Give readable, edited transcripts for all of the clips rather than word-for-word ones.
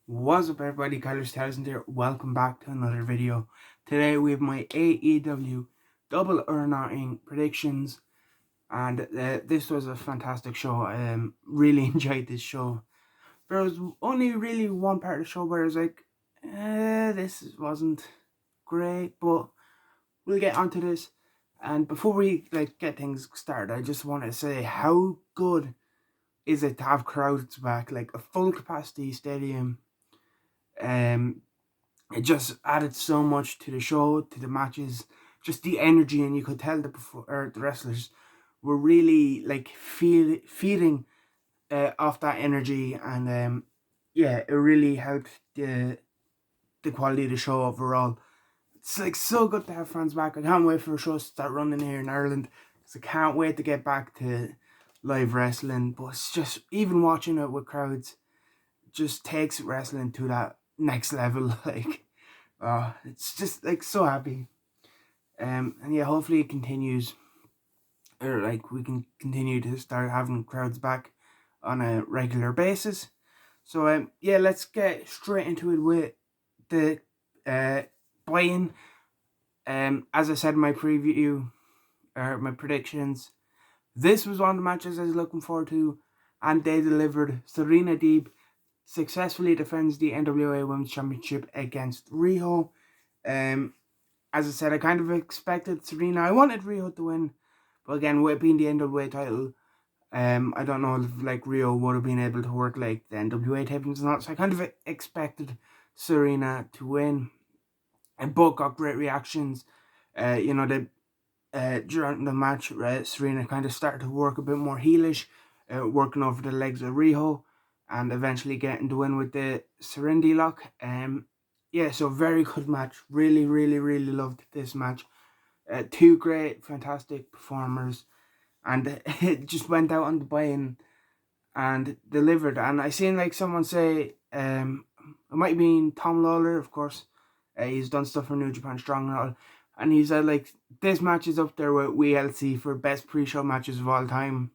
What's up everybody, Kyler's Thousand here. Welcome back to another video. Today we have my AEW Double or Nothing predictions, and this was a fantastic show. I really enjoyed this show. There was only really one part of the show where I was like, this wasn't great, but we'll get onto this. And before we get things started, I just want to say how good is it to have crowds back, like a full capacity stadium. It just added so much to the show, to the matches, just the energy, and you could tell the wrestlers were really feeding off that energy, and it really helped the quality of the show overall. It's so good to have fans back. I can't wait for shows to start running here in Ireland, because I can't wait to get back to live wrestling. But it's just, even watching it with crowds just takes wrestling to that next level. It's just so happy. And yeah, hopefully it continues, or we can continue to start having crowds back on a regular basis. So yeah, let's get straight into it with the buy-in. As I said in my preview, or my predictions, this was one of the matches I was looking forward to, and they delivered. Serena Deeb successfully defends the NWA Women's Championship against Riho. As I said, I kind of expected Serena. I wanted Riho to win, but again, with it being the NWA title, I don't know if Riho would have been able to work the NWA tapings or not. So I kind of expected Serena to win, and both got great reactions. During the match, Serena kind of started to work a bit more heelish, working over the legs of Riho, and eventually getting the win with the Serenity Lock. Yeah, so very good match. Really, really, really loved this match. Two great, fantastic performers, and it just went out on the buy-in and delivered. And I seen someone say, it might have been Tom Lawler, of course. He's done stuff for New Japan Strong and all, and he said this match is up there with WLC for best pre-show matches of all time.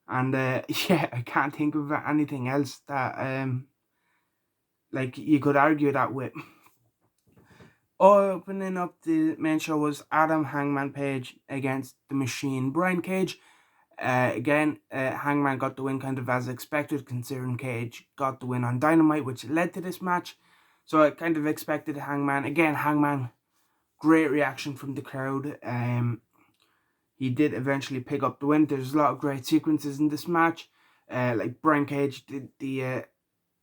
And yeah, I can't think of anything else that you could argue that with. Opening up the main show was Adam Hangman Page against the Machine Brian Cage. Again, Hangman got the win kind of as expected, considering Cage got the win on Dynamite, which led to this match. So I kind of expected Hangman. Again, Hangman, great reaction from the crowd. He did eventually pick up the win. There's a lot of great sequences in this match. Brian Cage did the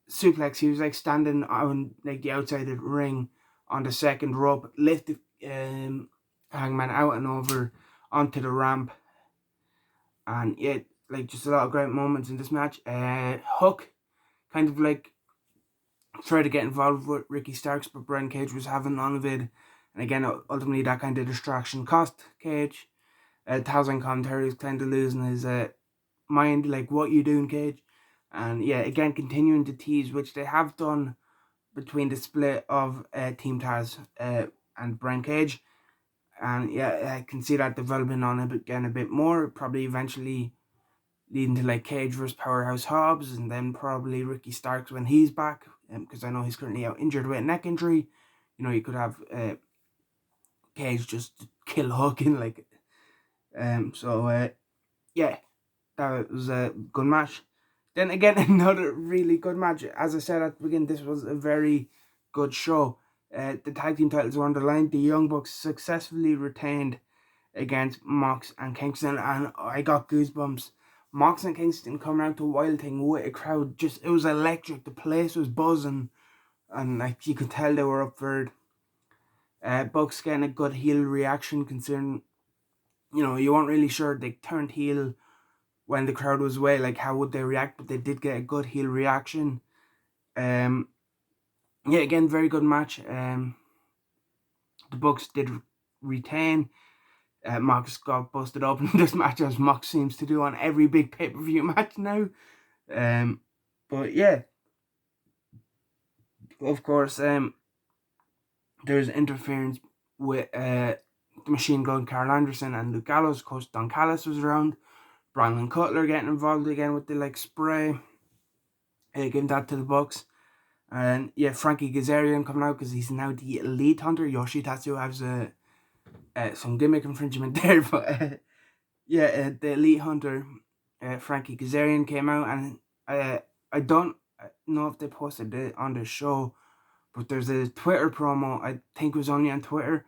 suplex. He was standing on the outside of the ring on the second rope, lifted Hangman out and over onto the ramp. And yeah, just a lot of great moments in this match. Hook kind of tried to get involved with Ricky Starks, but Brian Cage was having none of it. And again, ultimately that kind of distraction cost Cage. Towson commentary is kind of losing his mind, what you doing, Cage? And yeah, again, continuing to tease, which they have done between the split of Team Taz and Brian Cage. And yeah, I can see that developing on it again a bit more, probably eventually leading to Cage versus Powerhouse Hobbs, and then probably Ricky Starks when he's back, because I know he's currently out injured with a neck injury. You could have Cage just kill Hook in yeah, that was a good match. Then again, another really good match. As I said at the beginning, this was a very good show. The tag team titles were on the line. The Young Bucks successfully retained against Mox and Kingston, and I got goosebumps. Mox and Kingston coming out to Wild Thing with a crowd, it was electric. The place was buzzing, and you could tell they were up for it. Bucks getting a good heel reaction, considering you weren't really sure they turned heel when the crowd was away, how would they react, but they did get a good heel reaction. Yeah, again, very good match. The Bucks did retain. Mox got busted up in this match, as Mox seems to do on every big pay-per-view match now. But yeah, of course, there's interference with the Machine Gun Carl Anderson and Luke Gallows. Of course, Don Callis was around. Bronwyn Cutler getting involved again with the spray, giving that to the Bucks. And yeah, Frankie Kazarian coming out because he's now the Elite Hunter. Yoshitatsu has some gimmick infringement there, but yeah, the Elite Hunter, Frankie Kazarian came out, and I don't know if they posted it on the show, but there's a Twitter promo. I think it was only on Twitter,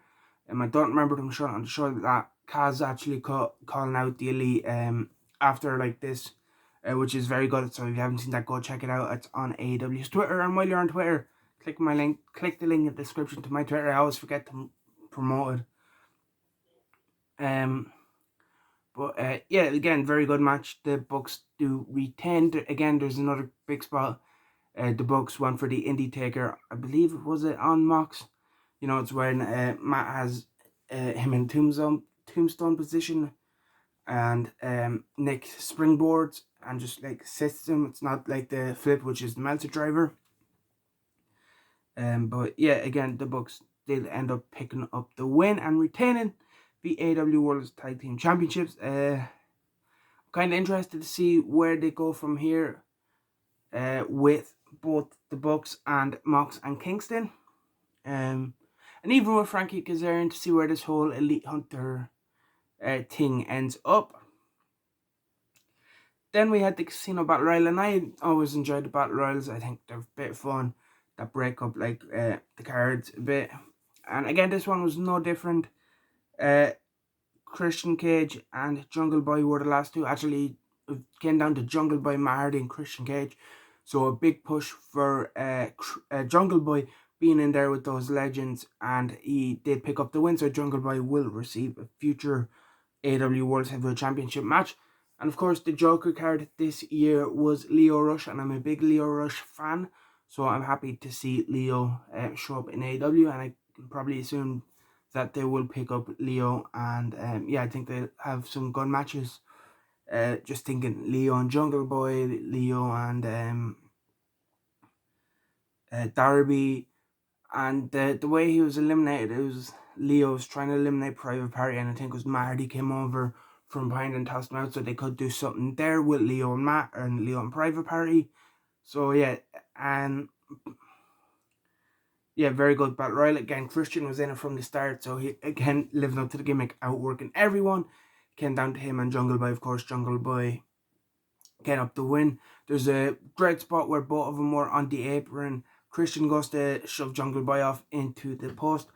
I don't remember them showing on the show that Kaz actually calling out the Elite after like this, which is very good. So if you haven't seen that, go check it out. It's on AEW's Twitter, and while you're on Twitter, click the link in the description to my Twitter. I always forget to promote it. But yeah, again, very good match. The Bucks do retain. Again, there's another big spot. The Bucks won for the Indie Taker. I believe it was on Mox. You know, it's when Matt has him in tombstone position, and Nick springboards and just like sits him. It's not like the flip, which is the Meltzer driver. But yeah, again, the Bucks did end up picking up the win and retaining the AEW World Tag Team Championships. Kind of interested to see where they go from here with both the Bucks and Mox and Kingston. And even with Frankie Kazarian, to see where this whole Elite Hunter thing ends up. Then we had the Casino Battle Royal, and I always enjoyed the Battle Royals. I think they're a bit fun. That break up like the cards a bit. And again, this one was no different. Christian Cage and Jungle Boy were the last two. Actually, it came down to Jungle Boy, Matt Hardy, and Christian Cage. So a big push for Jungle Boy being in there with those legends, and he did pick up the win. So Jungle Boy will receive a future AEW World Heavyweight Championship match. And of course, the Joker card this year was Lio Rush, and I'm a big Lio Rush fan. So I'm happy to see Lio show up in AEW, and I can probably assume that they will pick up Lio, and yeah, I think they'll have some good matches. Just thinking Lio and Jungle Boy, Lio and Darby, and the way he was eliminated, it was Lio was trying to eliminate Private Party, and I think it was Matt Hardy came over from behind and tossed him out, so they could do something there with Lio and Matt, and Lio and Private Party. So yeah, and yeah, very good battle royal. Again, Christian was in it from the start, so he again living up to the gimmick, outworking everyone. Came down to him and Jungle Boy, of course. Jungle Boy getting up the win. There's a great spot where both of them were on the apron. Christian goes to shove Jungle Boy off into the post.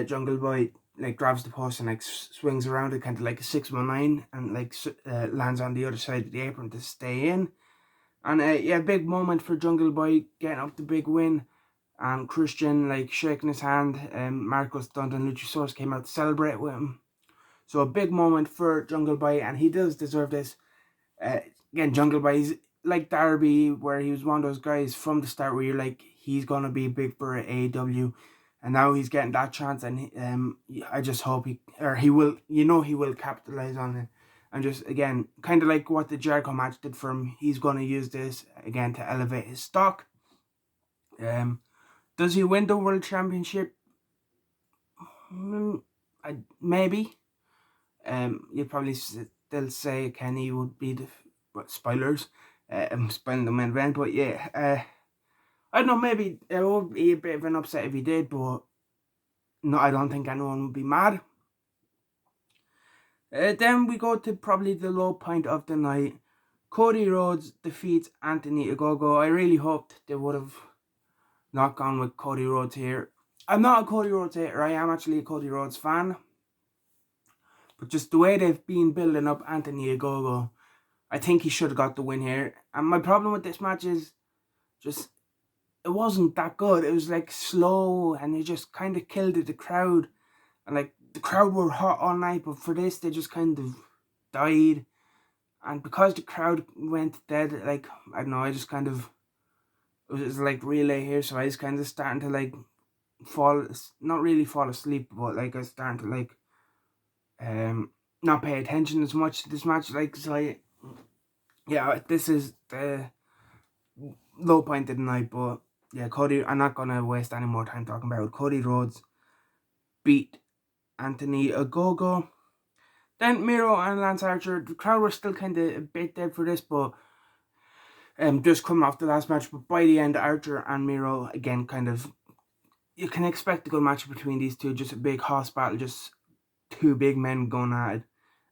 Jungle Boy like grabs the post and like swings around it, kind of like a 619, and like lands on the other side of the apron to stay in. And yeah, big moment for Jungle Boy getting up the big win. And Christian like shaking his hand. Marcos Stunt and Luchasaurus came out to celebrate with him. So a big moment for Jungle Boy, and he does deserve this. Again, Jungle Boy is like Darby, where he was one of those guys from the start where you're like, he's gonna be big for AEW, and now he's getting that chance, and I just hope he will, he will capitalize on it, and just again, kind of like what the Jericho match did for him, he's gonna use this again to elevate his stock. Does he win the World Championship? Maybe. You'd probably still say Kenny would be the spoilers. I'm spoiling the main event, but yeah. I don't know. Maybe it would be a bit of an upset if he did, but no, I don't think anyone would be mad. Then we go to probably the low point of the night. Cody Rhodes defeats Anthony Ogogo. I really hoped they would have not gone with Cody Rhodes here. I'm not a Cody Rhodes hater. I am actually a Cody Rhodes fan. But just the way they've been building up Anthony Ogogo, I think he should have got the win here. And my problem with this match is just it wasn't that good. It was like slow, and it just kind of killed the crowd. And like the crowd were hot all night, but for this they just kind of died. And because the crowd went dead, like I don't know, I just kind of it was like relay here, so I was kind of starting to like not really fall asleep, but like I was starting to like not pay attention as much to this match. Like so, yeah, this is the low point of the night, but yeah, Cody, I'm not gonna waste any more time talking about it. Cody Rhodes beat Anthony Ogogo. Then Miro and Lance Archer, the crowd were still kind of a bit dead for this, but just coming off the last match. But by the end, Archer and Miro again you can expect a good match between these two. Just a big hoss battle, just two big men going at it.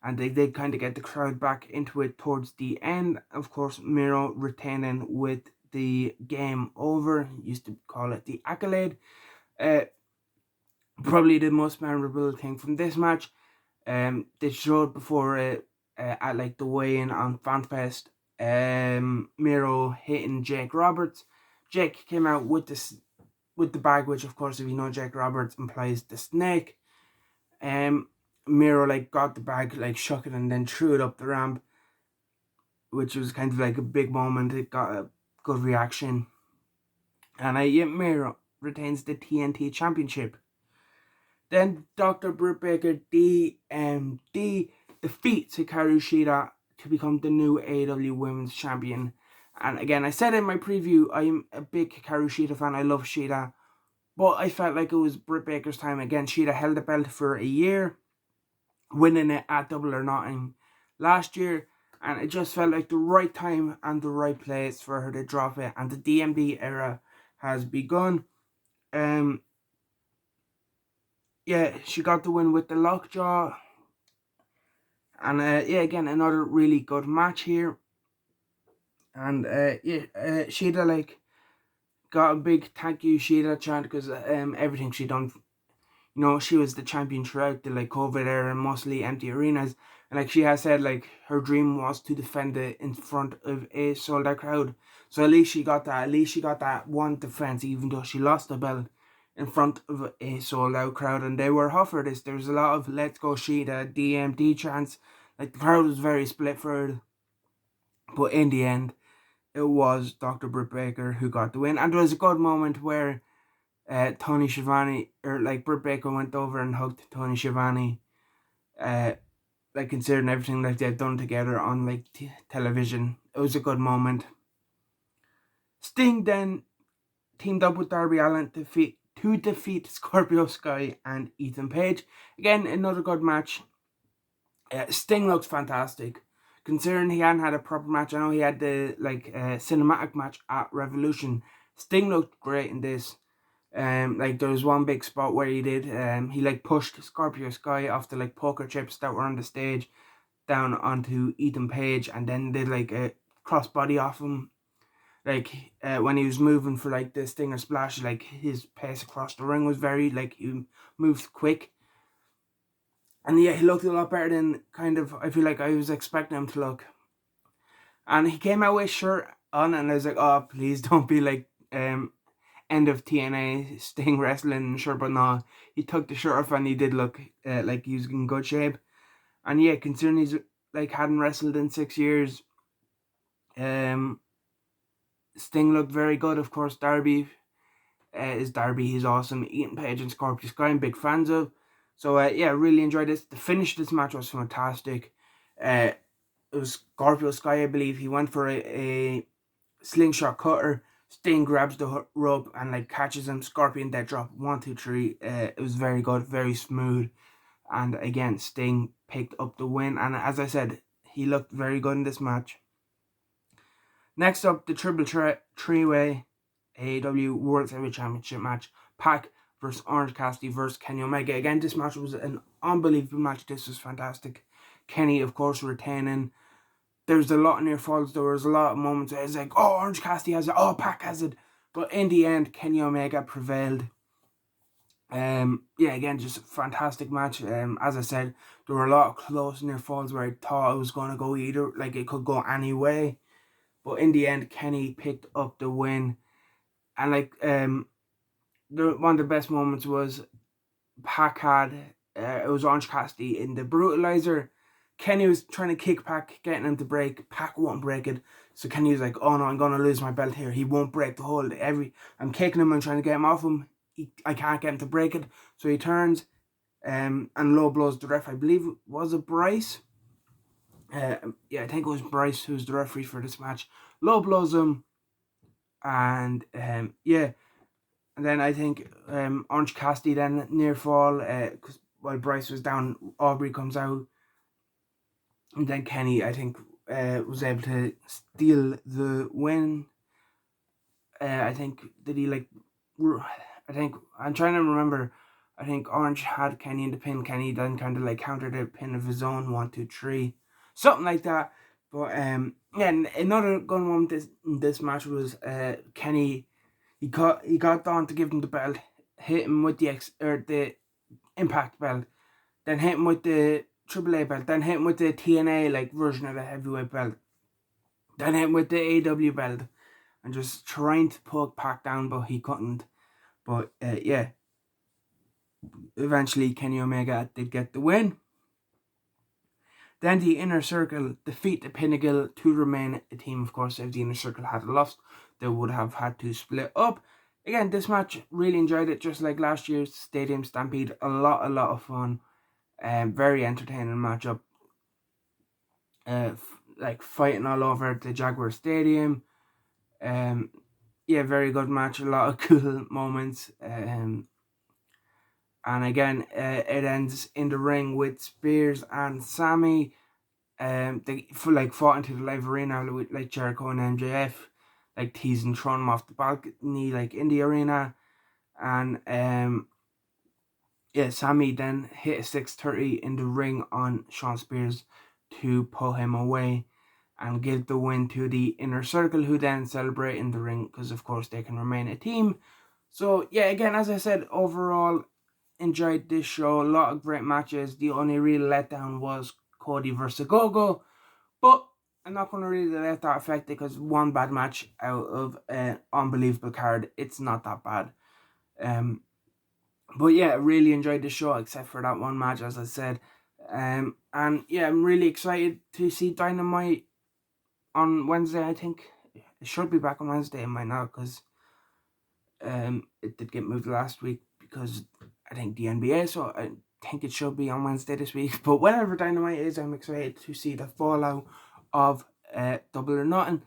And they did kind of get the crowd back into it towards the end. Of course, Miro retaining with the game over. Used to call it the accolade. Probably the most memorable thing from this match. They showed before at like the weigh-in on FanFest. Miro hitting Jake Roberts. Jake came out with the bag, which of course, if you know Jake Roberts, implies the snake. Miro like got the bag, like shook it, and then threw it up the ramp, which was kind of like a big moment. It got a good reaction, and Miro retains the TNT Championship. Then Dr. Britt Baker DMD defeats Hikaru Shida to become the new AEW Women's Champion. And again, I said in my preview, I'm a big Hikaru Shida fan. I love Shida. But I felt like it was Britt Baker's time again. Shida held the belt for a year, winning it at Double or Nothing last year. And it just felt like the right time and the right place for her to drop it. And the DMD era has begun. She got the win with the lockjaw. And again, another really good match here. And Shida like got a big thank you Shida chant because everything she done. You know, she was the champion throughout the like COVID era and mostly empty arenas. And like she has said, like her dream was to defend it in front of a sold out crowd. So at least she got that. At least she got that one defense, even though she lost the belt in front of a sold out crowd. And they were hot for this. There was a lot of "Let's go Shida" DMD chants. Like the crowd was very split for it. But in the end, it was Dr. Britt Baker who got the win. And there was a good moment where Tony Schiavone, or like Britt Baker went over and hugged Tony Schiavone, like considering everything that they've done together on like television. It was a good moment. Sting then teamed up with Darby Allin to defeat Scorpio Sky and Ethan Page. Again, another good match. Sting looks fantastic. Considering he hadn't had a proper match, I know he had the cinematic match at Revolution. Sting looked great in this. Like there was one big spot where he like pushed Scorpio Sky off the like poker chips that were on the stage down onto Ethan Page, and then did like a crossbody off him. Like when he was moving for like the Stinger Splash, like his pace across the ring was very like he moved quick. And yeah, he looked a lot better than I feel like I was expecting him to look. And he came out with his shirt on, and I was like, oh, please don't be like end of TNA Sting wrestling shirt. But no, he took the shirt off and he did look like he was in good shape. And yeah, considering he's like hadn't wrestled in 6 years, Sting looked very good. Of course, Darby is Darby. He's awesome. Ethan Page and Scorpio Sky, I'm big fans of. So really enjoyed this. The finish of this match was fantastic. It was Scorpio Sky, I believe. He went for a slingshot cutter. Sting grabs the rope and like catches him. Scorpion dead drop. 1, 2, 3. It was very good, very smooth. And again, Sting picked up the win. And as I said, he looked very good in this match. Next up, the triple threat three-way AEW World Heavyweight Championship match. Pac versus Orange Cassidy versus Kenny Omega. Again, this match was an unbelievable match. This was fantastic. Kenny, of course, retaining. There was a lot of near falls. There was a lot of moments where it's like, oh, Orange Cassidy has it. Oh, Pac has it. But in the end, Kenny Omega prevailed. Again, just a fantastic match. As I said, there were a lot of close near falls where I thought it was going to go either. Like, it could go any way. But in the end, Kenny picked up the win. And like, one of the best moments was Pac had, it was Orange Cassidy in the Brutalizer. Kenny was trying to kick Pac, getting him to break. Pac won't break it. So Kenny was like, oh no, I'm going to lose my belt here. He won't break the hold. I'm kicking him and trying to get him off him. I can't get him to break it. So he turns and low blows the ref. I believe it was Bryce. I think it was Bryce who's the referee for this match. Low blows him. And and then I think Orange Cassidy then near fall, because while Bryce was down, Aubrey comes out. And then Kenny, I think, was able to steal the win. I think, did he like, I think, I'm trying to remember, I think Orange had Kenny in the pin. Kenny then kind of like countered a pin of his own, 1, 2, 3, something like that. But yeah, another good moment this match was Kenny. He got Dawn to give him the belt, hit him with the Impact belt, then hit him with the AAA belt, then hit him with the TNA like version of the heavyweight belt, then hit him with the AEW belt, and just trying to pull Pac down, but he couldn't. But yeah, eventually Kenny Omega did get the win. Then the Inner Circle defeat the Pinnacle to remain a team. Of course, if the Inner Circle had lost, they would have had to split up. Again, this match, really enjoyed it, just like last year's Stadium Stampede. A lot of fun. Very entertaining matchup. Like fighting all over the Jaguar Stadium. Yeah, very good match. A lot of cool moments. And again, it ends in the ring with Spears and Sammy. They fought into the live arena with like Jericho and MJF, like teasing, throwing them off the balcony, like in the arena. And yeah, Sammy then hit a 630 in the ring on Shawn Spears to pull him away and give the win to the Inner Circle, who then celebrate in the ring because of course they can remain a team. So yeah, again, as I said, overall enjoyed this show. A lot of great matches. The only real letdown was Cody versus Gogo, but I'm not going to really let that affect it because one bad match out of an unbelievable card, it's not that bad. But yeah, really enjoyed the show except for that one match, as I said. And yeah, I'm really excited to see Dynamite on Wednesday. I think it should be back on Wednesday. It might not because it did get moved last week because I think the NBA, so I think it should be on Wednesday this week. But whenever Dynamite is, I'm excited to see the fallout of Double or Nothing.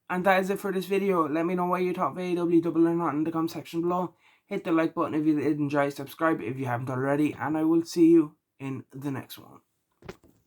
And that is it for this video. Let me know what you thought of AEW Double or Nothing in the comment section below. Hit the like button if you did enjoy, subscribe if you haven't already, and I will see you in the next one.